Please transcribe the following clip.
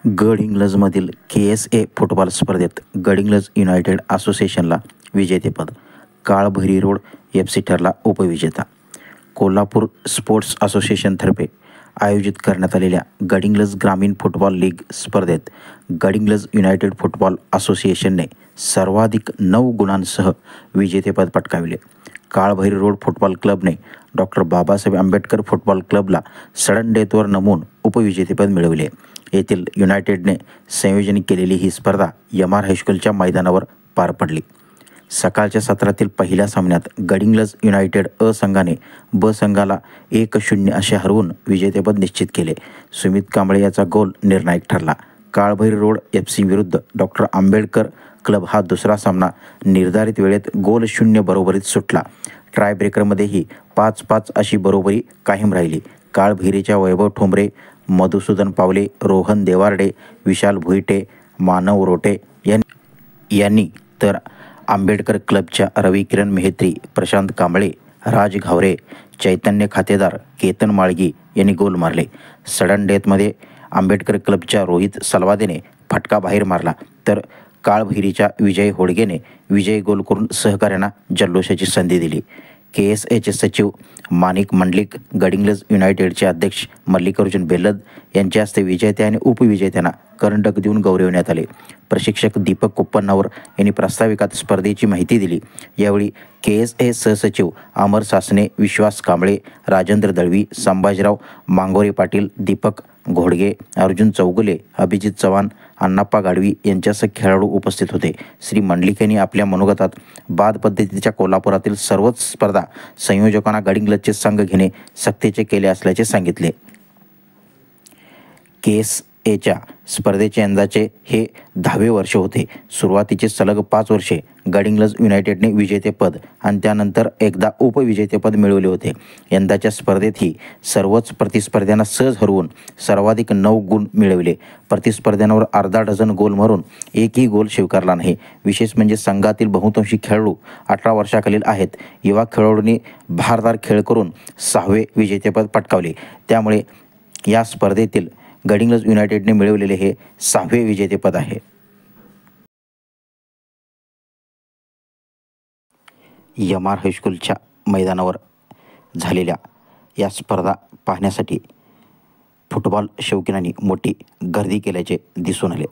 गडहिंग्लजमधील KSA football स्पर्धेत Gadhinglaj United असोसिएशनला विजेतेपद. काळभैरी रोड FC ठरला उपविजेता. कोल्हापूर स्पोर्ट्स असोसिएशनतर्फे आयोजित करण्यात आलेल्या गडहिंग्लज ग्रामीण फुटबॉल लीग स्पर्धेत गडहिंग्लज युनायटेड फुटबॉल असोसिएशनने सर्वाधिक 9 गुणांसह विजेतेपद पटकाविले. काळभैरी रोड फुटबॉल क्लबने डॉक्टर बाबासाहेब आंबेडकर फुटबॉल क्लबला सडन डेथवर नमवून उपविजेतेपद मिळविले. येथील युनायटेडने संयोजन केलेली ही स्पर्धा MR हायस्कूलच्या मैदानावर पार पडली. सकाळच्या सत्रातील पहिल्या सामन्यात गडहिंग्लज युनायटेड अ संघाने ब संघाला 1-0 असे हरवून विजेतेपद निश्चित केले. सुमित कांबळे याचा गोल निर्णायक ठरला. काळभैरी रोड FC विरुद्ध डॉक्टर आंबेडकर क्लब हा दुसरा सामना निर्धारित वेळेत गोल 0 बरोबरीत सुटला. ट्रायब्रेकरमध्येही 5-5 अशी बरोबरी कायम राहिली. काळभैरीच्या वैभव ठोंबरे, मधुसूदन पावले, रोहन देवार्डे, विशाल भुईटे, मानव रोटे यांनी तर आंबेडकर क्लबच्या रविकिरण मेहत्री, प्रशांत कांबळे, राज घावरे, चैतन्य खातेदार, केतन माळगी यांनी गोल मारले. सडन डेथमध्ये आंबेडकर क्लबच्या रोहित सलवादेने फटका बाहेर मारला तर काळभैरीच्या विजय होडगेने विजयी गोल करून सहकाऱ्यांना जल्लोषाची संधी दिली. KSAचे सचिव माणिक मंडलिक, गडहिंग्लज युनायटेडचे अध्यक्ष मल्लिकार्जुन बेल्लद यांच्या हस्ते विजेत्या आणि उपविजेत्यांना करंडक देऊन गौरविण्यात आले. प्रशिक्षक दीपक कुप्पण्णावर यांनी प्रास्ताविकात स्पर्धेची माहिती दिली. यावेळी KSA सहसचिव अमर सासने, विश्वास कांबळे, राजेंद्र दळवी, संभाजीराव मांगोरे पाटील, दीपक घोडगे, अर्जुन चौगुले, अभिजित चव्हाण, अण्णाप्पा गाडवी यांच्यासह खेळाडू उपस्थित होते. श्री मंडलिक यांनी आपल्या मनोगतात बाद पद्धतीच्या कोल्हापुरातील सर्वच स्पर्धा संयोजकांना गडहिंग्लजचे संघ घेणे सक्तीचे केले असल्याचे सांगितले. KSAच्या स्पर्धेचे यंदाचे हे 10वे वर्ष होते. सुरुवातीचे सलग 5 वर्षे गडहिंग्लज युनायटेडने विजेतेपद आणि त्यानंतर एकदा उपविजेतेपद मिळवले होते. यंदाच्या स्पर्धेतही सर्वच प्रतिस्पर्ध्यांना सहज हरवून सर्वाधिक 9 गुण मिळविले. प्रतिस्पर्ध्यांवर अर्धा डझन गोल मारून एकही गोल स्वीकारला नाही. विशेष म्हणजे संघातील बहुतांशी खेळाडू 18 वर्षाखालील आहेत. युवा खेळाडूंनी भारदार खेळ करून 6वे विजेतेपद पटकावले. त्यामुळे या स्पर्धेतील गडहिंग्लज युनायटेडने मिळवलेले हे 6वे विजेतेपद आहे. MR हायस्कूलच्या मैदानावर झालेल्या या स्पर्धा पाहण्यासाठी फुटबॉल शौकीनांनी मोठी गर्दी केल्याचे दिसून आले.